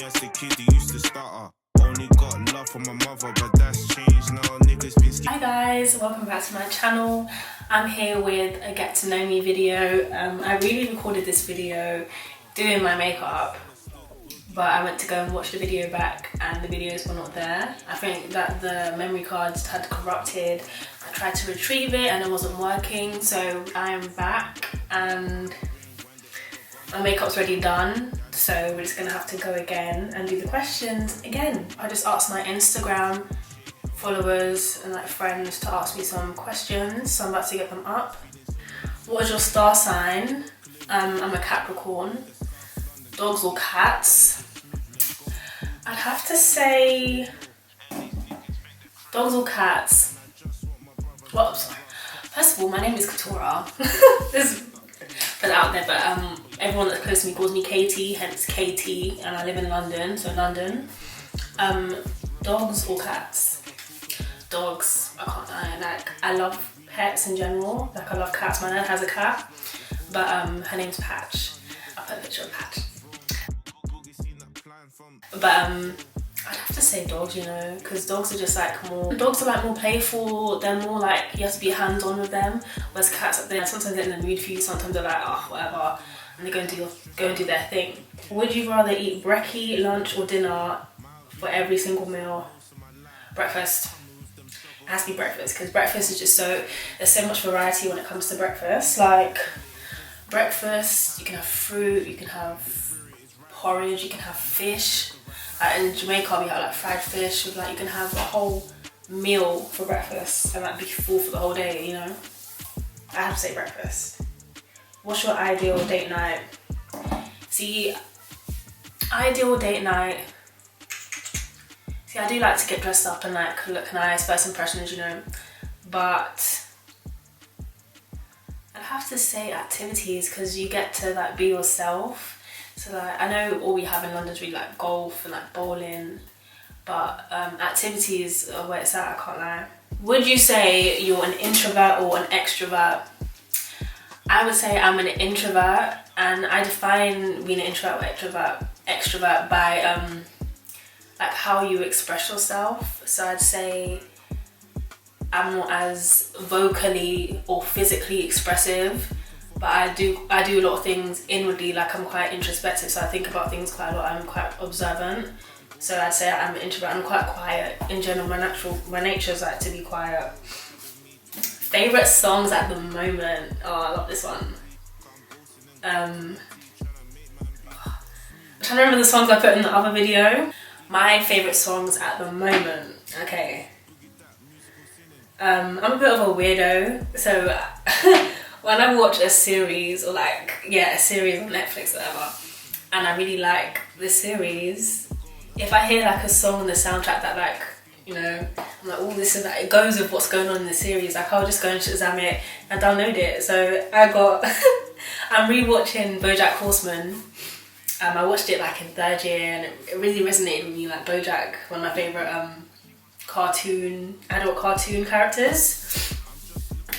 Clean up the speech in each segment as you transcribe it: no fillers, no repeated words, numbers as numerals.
as a kid, he used to stutter. Only got love from my mother, but that's changed now. Niggas been. Hi guys, welcome back to my channel. I'm here with a get to know me video. I really recorded this video doing my makeup, but I went to go and watch the video back and the videos were not there. I think that the memory cards had corrupted. I tried to retrieve it and it wasn't working, so I am back and my makeup's already done. So we're just gonna have to go again and do the questions again. I just asked my Instagram followers and like friends to ask me some questions, so I'm about to get them up. What is your star sign? I'm a Capricorn. Dogs or cats? I'd have to say dogs or cats. Well, sorry. First of all, my name is Katora. This put out there, but everyone that's close to me calls me Katie, hence KT, and I live in London, so London. Dogs or cats? Dogs. I can't lie. Like, I love pets in general. Like, I love cats. My nan has a cat, but her name's Patch. I'll put a picture of Patch. But I'd have to say dogs, you know, because dogs are just like more playful. They're more like, you have to be hands-on with them. Whereas cats, they're sometimes they're in the mood for you, sometimes they're like, oh, whatever, and they go and do their thing. Would you rather eat brekkie, lunch or dinner for every single meal? Breakfast. It has to be breakfast, because breakfast is just there's so much variety when it comes to breakfast. Like, breakfast, you can have fruit, you can have porridge, you can have fish. In Jamaica we have like fried fish with, like, you can have a whole meal for breakfast and like be full for the whole day, you know. I have to say breakfast. What's your ideal date night? See, ideal date night. See, I do like to get dressed up and like look nice, first impressions, you know. But I'd have to say activities, because you get to like be yourself. So like, I know all we have in London is really like golf and like bowling, but activities are where it's at, I can't lie. Would you say you're an introvert or an extrovert? I would say I'm an introvert, and I define being an introvert or extrovert by like how you express yourself. So I'd say I'm not as vocally or physically expressive, but I do a lot of things inwardly. Like, I'm quite introspective, so I think about things quite a lot. I'm quite observant, so I'd say I'm an introvert. I'm quite quiet in general. My nature's like to be quiet. Favorite songs at the moment? Oh, I love this one. I'm trying to remember the songs I put in the other video. My favorite songs at the moment. Okay. I'm a bit of a weirdo, so when I watch a series, or like, a series on Netflix or whatever, and I really like the series, if I hear like a song on the soundtrack that, like, you know, I'm like, oh, this is like, it goes with what's going on in the series, like, I'll just go and Shazam it and download it. So I'm rewatching BoJack Horseman. I watched it like in third year and it really resonated with me. Like, BoJack, one of my favourite adult cartoon characters.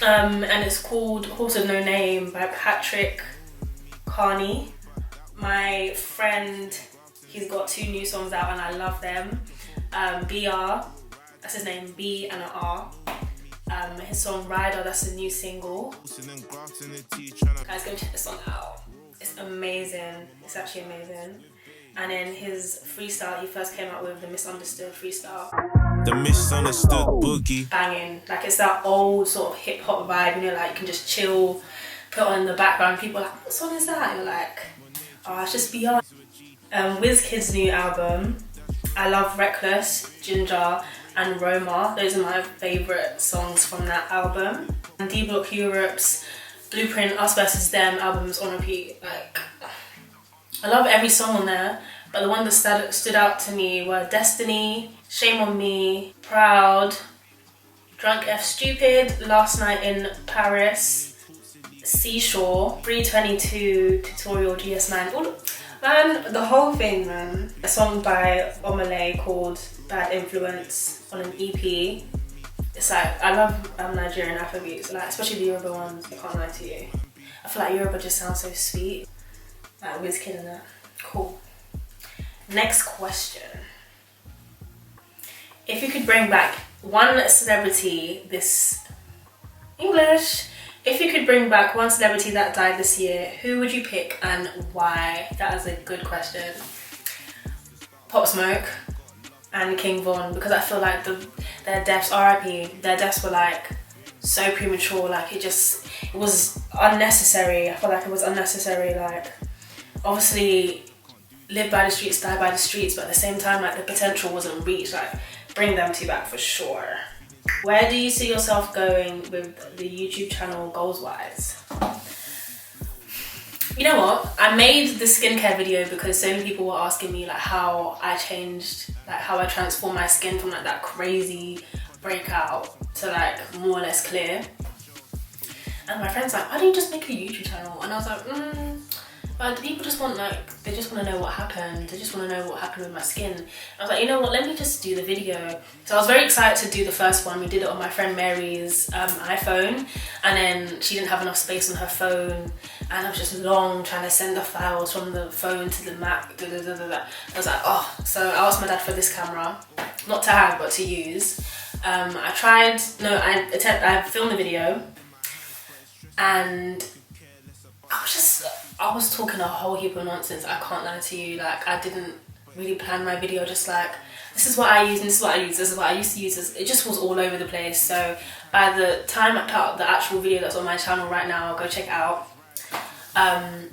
And it's called Horse of No Name by Patrick Carney. My friend, he's got 2 new songs out and I love them. BR, that's his name, B and an R. His song Rider, that's a new single. Guys, go check this song out. It's amazing. It's actually amazing. And then his freestyle, he first came out with the Misunderstood freestyle. The Misunderstood Boogie. Banging. Like, it's that old sort of hip hop vibe, you know, like you can just chill, put on in the background. People are like, what song is that? And you're like, oh, it's just BR. Wizkid's new album. I love Reckless, Ginger and Roma. Those are my favourite songs from that album. And D-Block Europe's Blueprint, Us vs Them albums on repeat. Like, I love every song on there, but the one that stood out to me were Destiny, Shame on Me, Proud, Drunk F Stupid, Last Night in Paris, Seashore, 322, Tutorial, GS9. Man, the whole thing, man. A song by Omale called Bad Influence on an EP. It's like, I love Nigerian Afrobeats, like, especially the Yoruba ones, I can't lie to you. I feel like Yoruba just sounds so sweet. Like Wizkid and that. Cool. Next question. If you could bring back one celebrity if you could bring back one celebrity that died this year, who would you pick and why? That is a good question. Pop Smoke and King Von, because I feel like their deaths, RIP, their deaths were like so premature. Like it was unnecessary. I feel like it was unnecessary. Like obviously live by the streets, die by the streets, but at the same time like the potential wasn't reached. Like bring them two back for sure. Where do you see yourself going with the YouTube channel goals wise? You know what? I made the skincare video because so many people were asking me like how I changed, like how I transformed my skin from like that crazy breakout to like more or less clear. And my friend's like, why don't you just make a YouTube channel? And I was like, but people just want they just want to know what happened. They just want to know what happened with my skin. I was like, you know what, let me just do the video. So I was very excited to do the first one. We did it on my friend Mary's iPhone, and then she didn't have enough space on her phone, and I was just long trying to send the files from the phone to the Mac. I was like, oh. So I asked my dad for this camera, not to have, but to use. I filmed the video, and I was talking a whole heap of nonsense. I can't lie to you. Like I didn't really plan my video. Just like this is what I use and this is what I use. This is what I used to use. It just was all over the place. So by the time I put out the actual video that's on my channel right now, go check it out. I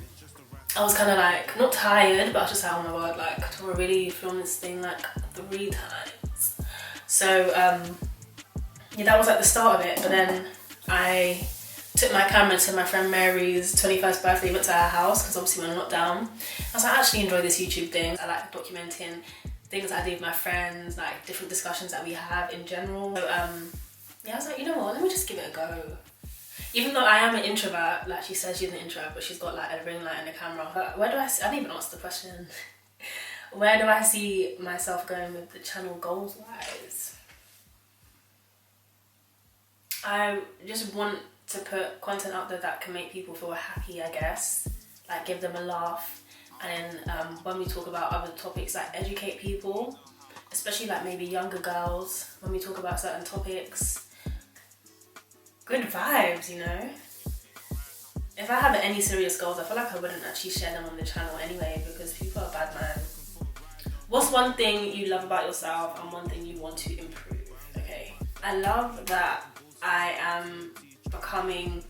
was kind of like not tired, but I was just like, oh my god, like do I really film this thing like 3 times? So yeah, that was like the start of it. But then I took my camera to my friend Mary's 21st birthday, went to her house because obviously we're not down. I was like, I actually enjoy this YouTube thing. I like documenting things I do with my friends, like different discussions that we have in general. So yeah, I was like, you know what, let me just give it a go. Even though I am an introvert, like she says she's an introvert, but she's got like a ring light and a camera. But I didn't even ask the question. Where do I see myself going with the channel goals wise? I just want to put content out there that can make people feel happy, I guess, like give them a laugh, and then when we talk about other topics, like educate people, especially like maybe younger girls, when we talk about certain topics. Good vibes, you know. If I have any serious goals, I feel like I wouldn't actually share them on the channel anyway, because people are bad, man. What's one thing you love about yourself and one thing you want to improve? Okay, I love that I am becoming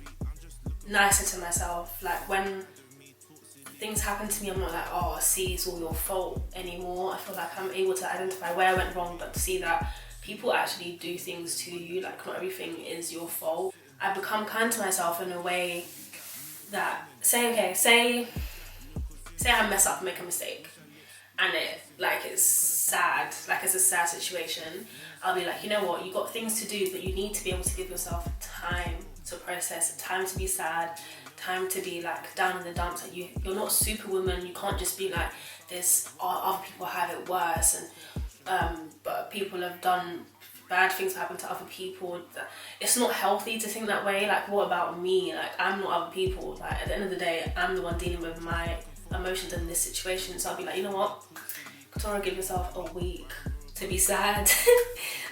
nicer to myself. Like when things happen to me, I'm not like, oh, see, it's all your fault anymore. I feel like I'm able to identify where I went wrong, but to see that people actually do things to you, like not everything is your fault. I've become kind to myself in a way that say I mess up, make a mistake, and it's sad, like it's a sad situation. I'll be like, you know what, you got things to do, but you need to be able to give yourself time to process, time to be sad, time to be like down in the dumps. Like you're not Superwoman. You can't just be like this. Other people have it worse, and but people have done bad things happen to other people. It's not healthy to think that way. Like, what about me? Like, I'm not other people. Like, at the end of the day, I'm the one dealing with my emotions in this situation. So I'll be like, you know what, Katora, give yourself a week to be sad,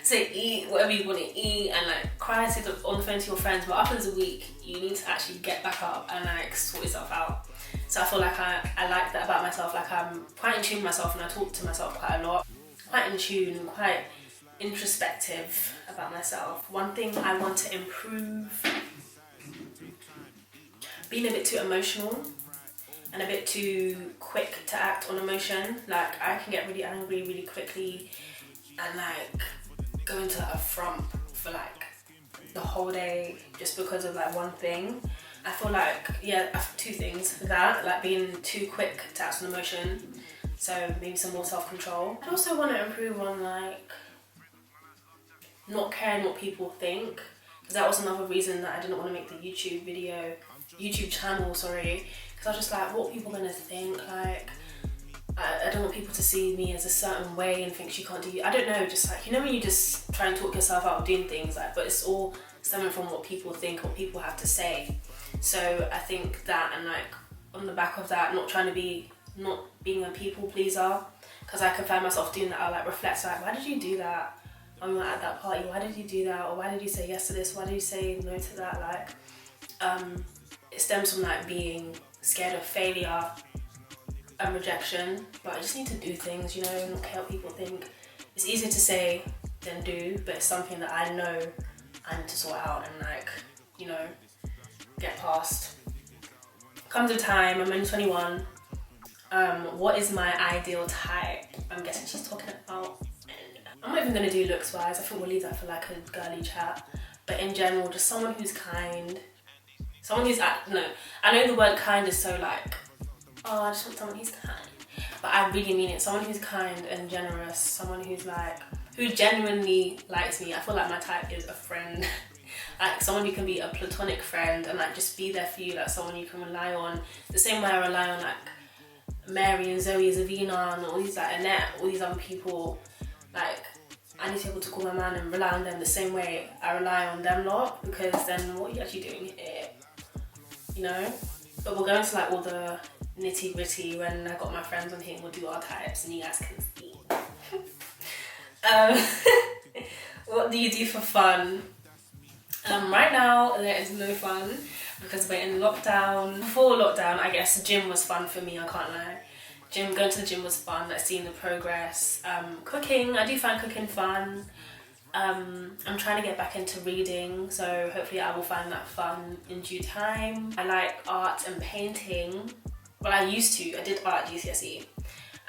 to eat whatever you want to eat, and like cry on the phone to your friends. But after there's a week, you need to actually get back up and like sort yourself out. So I feel like I like that about myself. Like, I'm quite in tune with myself, and I talk to myself quite a lot. Quite in tune and quite introspective about myself. One thing I want to improve: being a bit too emotional and a bit too quick to act on emotion. Like, I can get really angry really quickly and like go into a frump for like the whole day just because of like one thing. I feel like, yeah, 2 things. That, like being too quick to act on emotion, so maybe some more self-control. I also want to improve on like not caring what people think, because that was another reason that I didn't want to make the YouTube channel, because I was just like, what are people gonna think? Like, I don't want people to see me as a certain way and think she can't do. I don't know, just like, you know, when you just try and talk yourself out of doing things, like, but it's all stemming from what people think, what people have to say. So I think that, and like on the back of that, not being a people pleaser, because I can find myself doing that. I'll like reflect, like, why did you do that when we were at that party? Why did you do that? Or why did you say yes to this? Why did you say no to that? Like, it stems from like being scared of failure and rejection. But I just need to do things, you know, not care what people think. It's easier to say than do, but it's something that I know I need to sort out and like, you know, get past. Comes a time, I'm only 21. What is my ideal type? I'm guessing she's talking about. I'm not even gonna do looks wise. I think we'll leave that for like a girly chat. But in general, just someone who's kind. Someone who's, no, I know the word kind is so like, oh, I just want someone who's kind. But I really mean it. Someone who's kind and generous. Someone who's like, who genuinely likes me. I feel like my type is a friend. Like someone who can be a platonic friend and like just be there for you, like someone you can rely on. The same way I rely on like Mary and Zoe, Zavina and all these like Annette, all these other people. Like I need to be able to call my man and rely on them the same way I rely on them lot, because then what are you actually doing here? You know? But we'll go into like all the nitty gritty when I got my friends on here and we'll do our types and you guys can see. What do you do for fun? Right now there is no fun because we're in lockdown. Before lockdown, I guess the gym was fun for me, I can't lie. Going to the gym was fun, like seeing the progress. Cooking, I do find cooking fun. I'm trying to get back into reading, so hopefully I will find that fun in due time. I like art and painting. Well, I did art GCSE,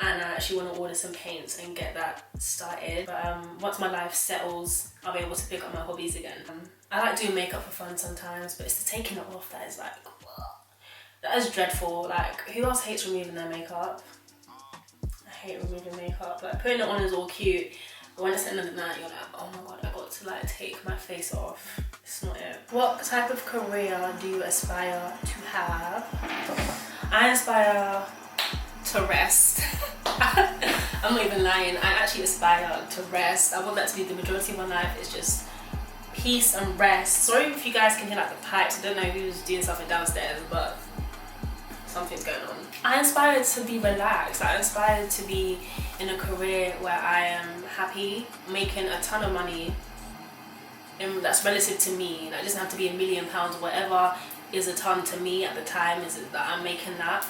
and I actually want to order some paints and get that started. But once my life settles, I'll be able to pick up my hobbies again. I like doing makeup for fun sometimes, but it's the taking it off that is like, that is dreadful. Like, who else hates removing their makeup? I hate removing makeup. Like, putting it on is all cute, but when it's the end of the night, you're like, oh my god, I got to like take my face off. It's not it. What type of career do you aspire to have? I aspire to rest. I'm not even lying. I actually aspire to rest. I want that to be the majority of my life. It's just peace and rest. Sorry if you guys can hear like the pipes. I don't know who's doing something downstairs, but something's going on. I aspire to be relaxed. I aspire to be in a career where I am happy, making a ton of money, and that's relative to me. That doesn't have to be £1 million. Whatever is a ton to me at the time is that I'm making that.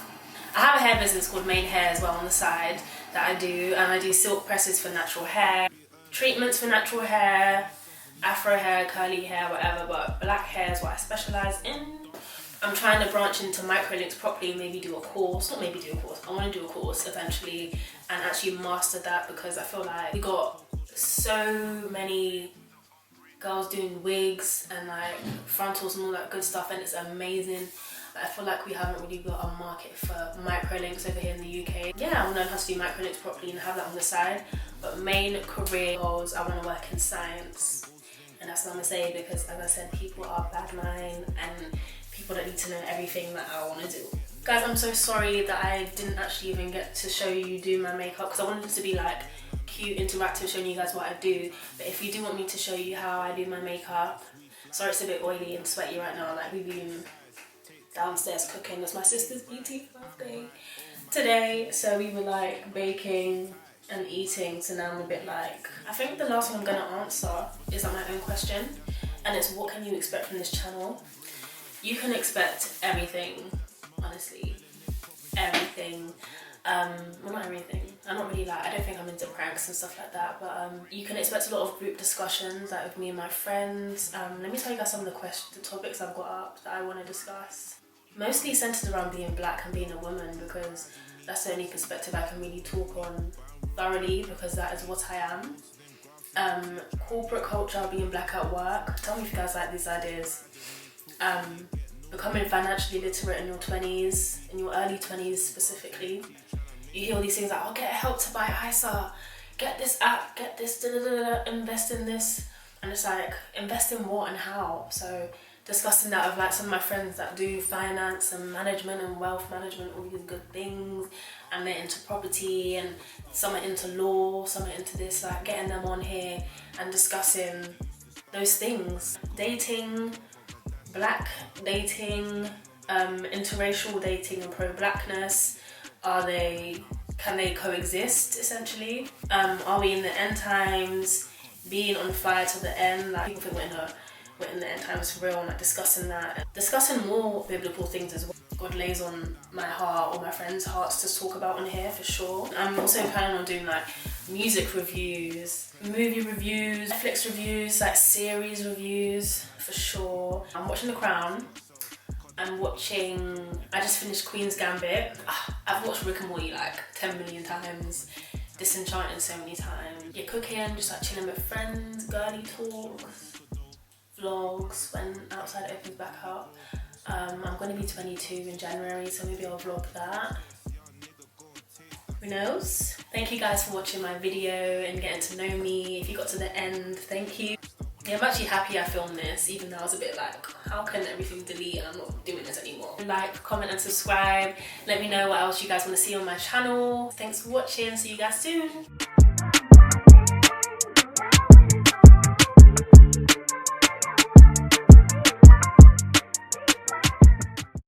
I have a hair business called Main Hair as well on the side that I do, and I do silk presses for natural hair, treatments for natural hair, afro hair, curly hair, whatever, but black hair is what I specialise in. I'm trying to branch into microlinks properly, maybe do a course, not maybe do a course, I want to do a course eventually and actually master that, because I feel like we got so many girls doing wigs and like frontals and all that good stuff, and it's amazing. I feel like we haven't really got a market for microlinks over here in the UK. Yeah, I want to learn how to do microlinks properly and have that on the side, but main career goals, I want to work in science, and that's what I'm going to say, because as I said, people are bad mind and people don't need to know everything that I want to do. Guys, I'm so sorry that I didn't actually even get to show you do my makeup, because I wanted it to be like cute, interactive, showing you guys what I do. But if you do want me to show you how I do my makeup, sorry it's a bit oily and sweaty right now, like we've been downstairs cooking. It's my sister's 18th birthday today, so we were like baking and eating, so now I'm a bit like, I think the last one I'm gonna answer is like my own question, and it's what can you expect from this channel? You can expect everything, honestly, everything. Well, not everything. I'm not really like, I don't think I'm into pranks and stuff like that, but you can expect a lot of group discussions like with me and my friends. Let me tell you guys some of the topics I've got up that I want to discuss. Mostly centered around being black and being a woman, because that's the only perspective I can really talk on thoroughly, because that is what I am. Corporate culture, being black at work. Tell me if you guys like these ideas. Becoming financially literate in your 20s, in your early 20s specifically. You hear all these things like, oh, get help to buy ISA, get this app, get this, invest in this. And it's like, invest in what and how? So discussing that with like some of my friends that do finance and management and wealth management, all these good things, and they're into property, and some are into law, some are into this, like getting them on here and discussing those things. Dating, black dating, interracial dating and pro-blackness. can they coexist essentially? Are we in the end times, being on fire till the end? Like, people think we're in the end times for real, and like discussing that, discussing more biblical things as well. God lays on my heart or my friends' hearts to talk about on here for sure. I'm also planning on doing like music reviews, movie reviews, Netflix reviews, like series reviews for sure. I'm watching The Crown. I just finished Queen's Gambit. I've watched Rick and Morty like 10 million times. Disenchanted so many times. Yeah, cooking, just like chilling with friends, girly talks, vlogs when outside opens back up. I'm going to be 22 in January, so maybe I'll vlog that. Who knows? Thank you guys for watching my video and getting to know me. If you got to the end, thank you. Yeah, I'm actually happy I filmed this, even though I was a bit like, how can everything delete and I'm not doing this anymore? Like, comment and subscribe. Let me know what else you guys want to see on my channel. Thanks for watching. See you guys soon.